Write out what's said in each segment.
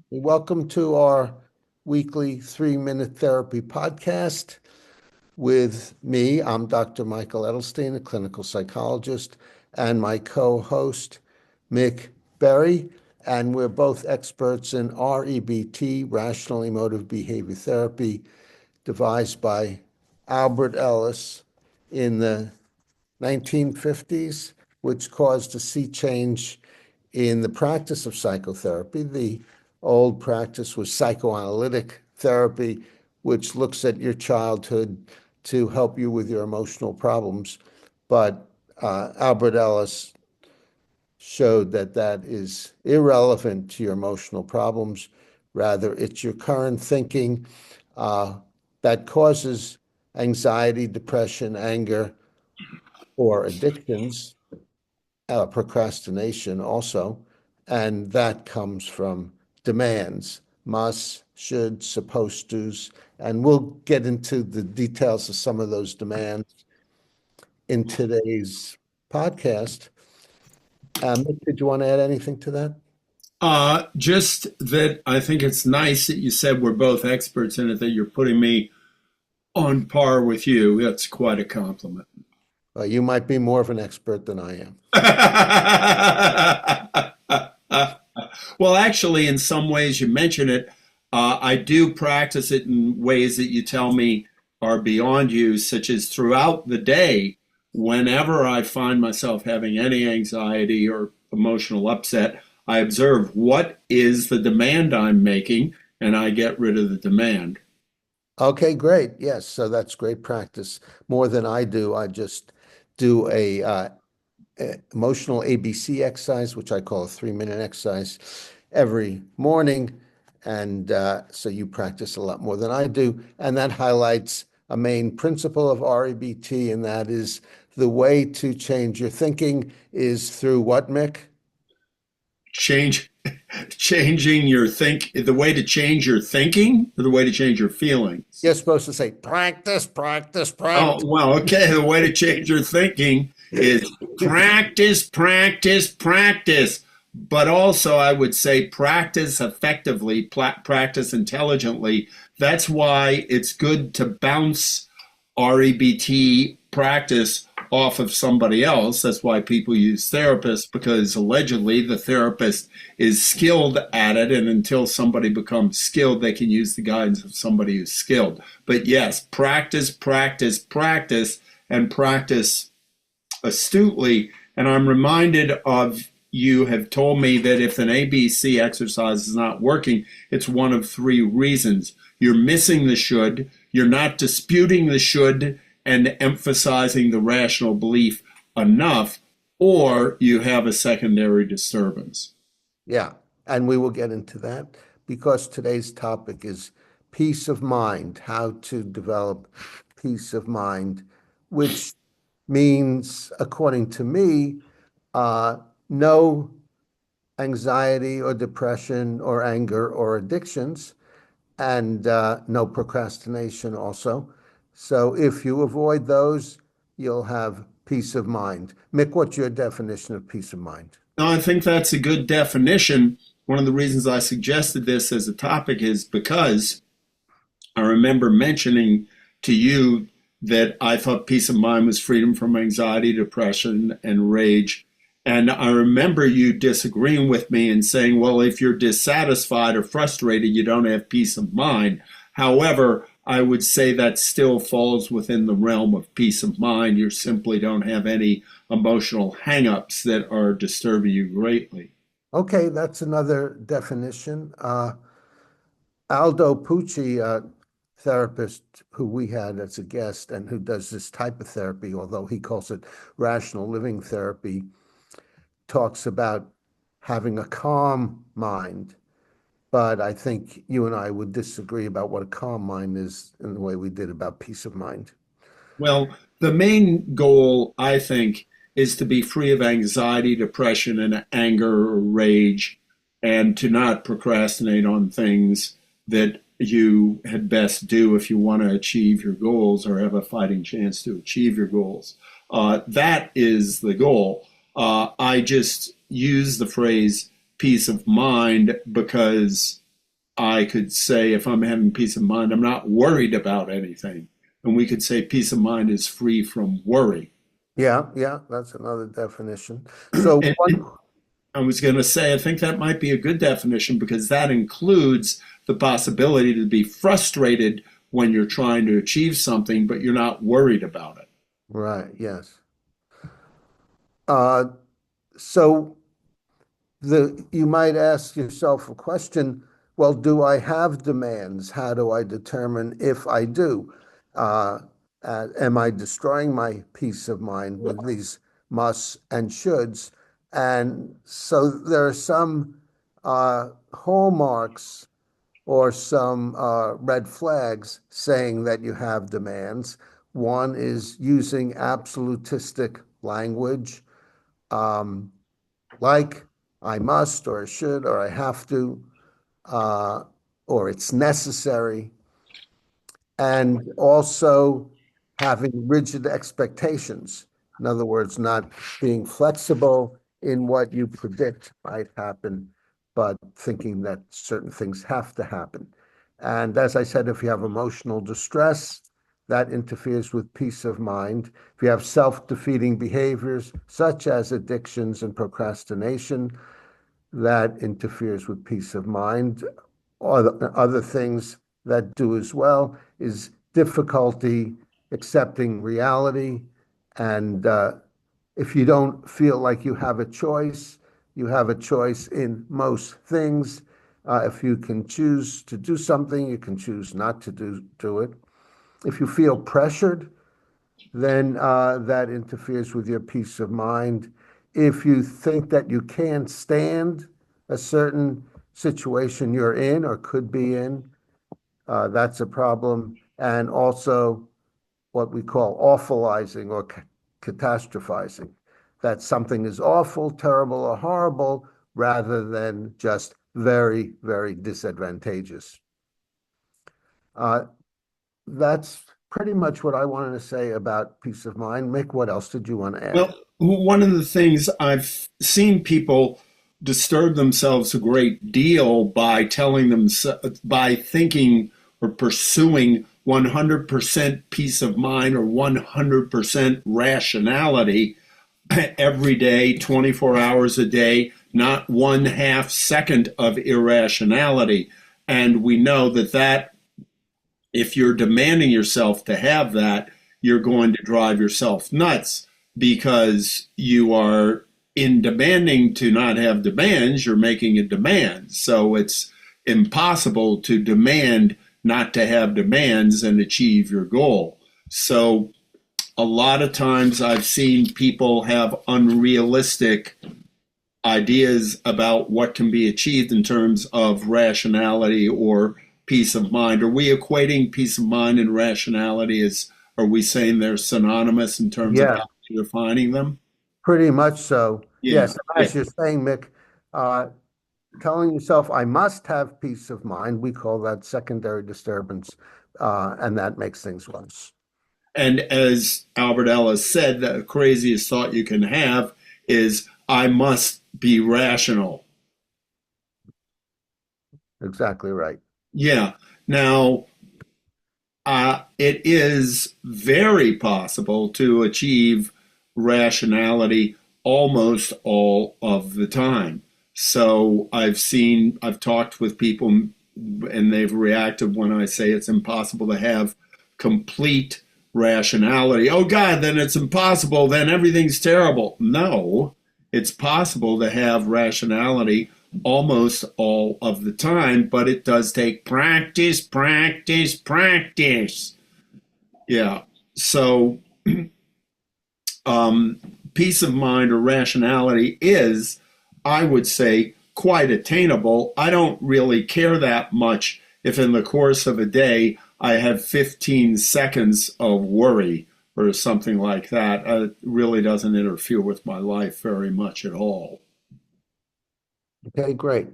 Welcome to our weekly 3-minute therapy podcast with me. I'm Dr. Michael Edelstein, a clinical psychologist, and my co-host, Mick Berry. And we're both experts in REBT, Rational Emotive Behavior Therapy, devised by Albert Ellis in the 1950s, which caused a sea change in the practice of psychotherapy. The old practice was psychoanalytic therapy, which looks at your childhood to help you with your emotional problems. But Albert Ellis showed that that is irrelevant to your emotional problems. Rather, it's your current thinking that causes anxiety, depression, anger, or addictions, procrastination also, and that comes from demands, must, should, supposed tos, and we'll get into the details of some of those demands in today's podcast. Mick, did you want to add anything to that? Just that I think it's nice that you said we're both experts in it, that you're putting me on par with you. That's quite a compliment. You might be more of an expert than I am. Well, actually, in some ways you mention it. I do practice it in ways that you tell me are beyond you, such as throughout the day, whenever I find myself having any anxiety or emotional upset, I observe what is the demand I'm making and I get rid of the demand. Okay, great. Yes, so that's great practice. More than I do. I just do emotional ABC exercise, which I call a 3-minute exercise every morning. And so you practice a lot more than I do. And that highlights a main principle of REBT, and that is the way to change your thinking is through what, Mick? Change, changing your the way to change your thinking or the way to change your feelings. You're supposed to say practice, practice, Oh, practice. well, okay. The way to change your thinking is practice, practice, practice. But also, I would say practice effectively, practice intelligently. That's why it's good to bounce REBT practice off of somebody else. That's why people use therapists, because allegedly the therapist is skilled at it. And until somebody becomes skilled, they can use the guidance of somebody who's skilled. But yes, practice, practice, practice, and practice astutely. And I'm reminded of, you have told me that if an ABC exercise is not working, it's one of three reasons. You're missing the should, you're not disputing the should and emphasizing the rational belief enough, or you have a secondary disturbance. Yeah, and we will get into that because today's topic is peace of mind, how to develop peace of mind, which means, according to me, uh, no anxiety or depression or anger or addictions, and no procrastination also. So if you avoid those, you'll have peace of mind. Mick, what's your definition of peace of mind? Now, I think that's a good definition. One of the reasons I suggested this as a topic is because I remember mentioning to you that I thought peace of mind was freedom from anxiety, depression, and rage. And I remember you disagreeing with me and saying, well, if you're dissatisfied or frustrated, you don't have peace of mind. However, I would say that still falls within the realm of peace of mind. You simply don't have any emotional hangups that are disturbing you greatly. Okay, that's another definition. Aldo Pucci, a therapist who we had as a guest and who does this type of therapy, although he calls it rational living therapy, talks about having a calm mind. But I think you and I would disagree about what a calm mind is in the way we did about peace of mind. Well, the main goal, I think, is to be free of anxiety, depression, and anger or rage, and to not procrastinate on things that you had best do if you want to achieve your goals or have a fighting chance to achieve your goals. That is the goal. I just use the phrase peace of mind because I could say, if I'm having peace of mind, I'm not worried about anything. And we could say peace of mind is free from worry. Yeah, yeah, that's another definition. So And I was going to say, I think that might be a good definition because that includes the possibility to be frustrated when you're trying to achieve something, but you're not worried about it. right, yes. Uh, so you might ask yourself a question, well, do I have demands? How do I determine if I do? Uh, am I destroying my peace of mind with these musts and shoulds? And so there are some hallmarks or some red flags saying that you have demands. One is using absolutistic language, um, like I must or I should or I have to, uh, or it's necessary, and also having rigid expectations. In other words, not being flexible in what you predict might happen, but thinking that certain things have to happen. And as I said, if you have emotional distress, that interferes with peace of mind. If you have self-defeating behaviors, such as addictions and procrastination, that interferes with peace of mind. Other things that do as well is difficulty accepting reality. And if you don't feel like you have a choice, you have a choice in most things. If you can choose to do something, you can choose not to do it. If you feel pressured, then that interferes with your peace of mind. If you think that you can't stand a certain situation you're in or could be in, that's a problem. And also what we call awfulizing or catastrophizing, that something is awful, terrible, or horrible, rather than just very, very disadvantageous. Uh, that's pretty much what I wanted to say about peace of mind. Mick, what else did you want to add? Well, one of the things I've seen people disturb themselves a great deal by telling them, by thinking or pursuing 100% peace of mind or 100% rationality every day, 24 hours a day, not 1/2 second of irrationality. And we know that if you're demanding yourself to have that, you're going to drive yourself nuts because you are in demanding to not have demands, you're making a demand. So it's impossible to demand not to have demands and achieve your goal. So a lot of times I've seen people have unrealistic ideas about what can be achieved in terms of rationality or peace of mind. Are we equating peace of mind and rationality as, are we saying they're synonymous in terms of Yeah, how you're defining them? pretty much so. Yeah. Yes, as you're saying, Mick, uh, telling yourself, I must have peace of mind, we call that secondary disturbance, and that makes things worse. And as Albert Ellis said, the craziest thought you can have is, I must be rational. Exactly right. Yeah. Now, it is very possible to achieve rationality almost all of the time. So I've talked with people and they've reacted when I say it's impossible to have complete rationality. Oh God, then it's impossible. Then everything's terrible. No, it's possible to have rationality almost all of the time, but it does take practice, practice, practice. Yeah. So, um, peace of mind or rationality is, I would say, quite attainable. I don't really care that much if in the course of a day I have 15 seconds of worry or something like that. It really doesn't interfere with my life very much at all. Okay, great.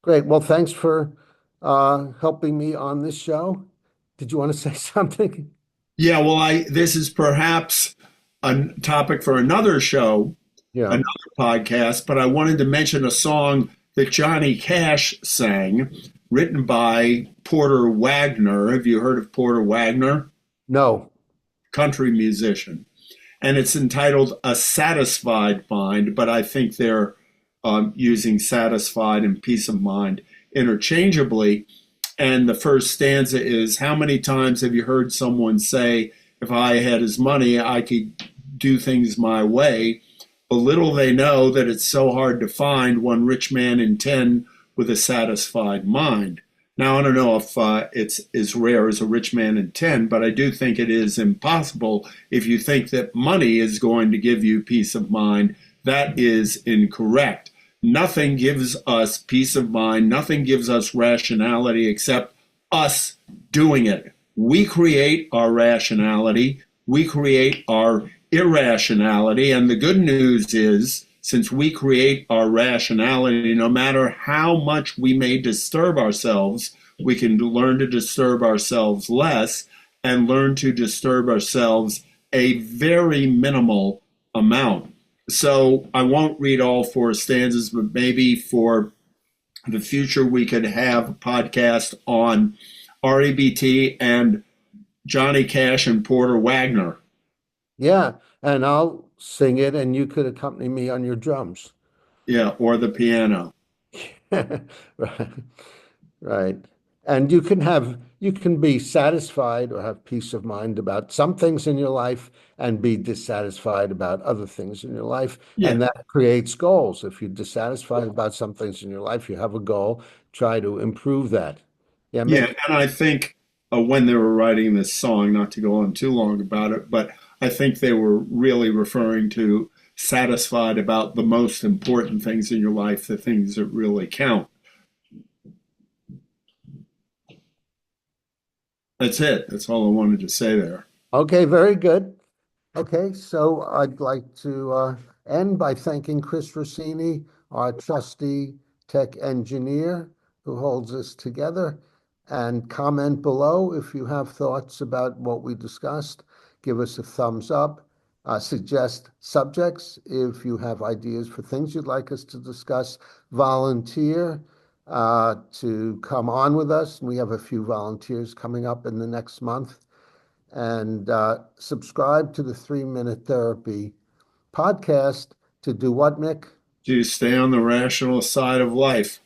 Great. Well, thanks for helping me on this show. Did you want to say something? Yeah, well, this is perhaps a topic for another show, Yeah. another podcast, but I wanted to mention a song that Johnny Cash sang, written by Porter Wagner. Have you heard of Porter Wagner? No. Country musician. And it's entitled A Satisfied Mind, but I think they're using satisfied and peace of mind interchangeably. And the first stanza is, how many times have you heard someone say, if I had his money, I could do things my way? But little they know that it's so hard to find one rich man in 10 with a satisfied mind. Now, I don't know if it's as rare as a rich man in 10, but I do think it is impossible if you think that money is going to give you peace of mind. That is incorrect. Nothing gives us peace of mind. Nothing gives us rationality except us doing it. We create our rationality. We create our irrationality. And the good news is, since we create our rationality, no matter how much we may disturb ourselves, we can learn to disturb ourselves less and learn to disturb ourselves a very minimal amount. So I won't read all four stanzas, but maybe for the future we could have a podcast on REBT and Johnny Cash and Porter Wagner. Yeah, and I'll sing it and you could accompany me on your drums. Yeah, or the piano. Right. Right. And you can be satisfied or have peace of mind about some things in your life and be dissatisfied about other things in your life. Yeah. And that creates goals. If you're dissatisfied about some things in your life, you have a goal, try to improve that. Yeah, Yeah, and I think when they were writing this song, not to go on too long about it, but I think they were really referring to satisfied about the most important things in your life, the things that really count. That's it. That's all I wanted to say there. okay, very good. Okay, so I'd like to end by thanking Chris Rossini, our trusty tech engineer who holds us together, and comment below if you have thoughts about what we discussed. Give us a thumbs up. Suggest subjects if you have ideas for things you'd like us to discuss. Volunteer to come on with us. We have a few volunteers coming up in the next month. And subscribe to the 3 Minute Therapy podcast to do what, Mick? To stay on the rational side of life.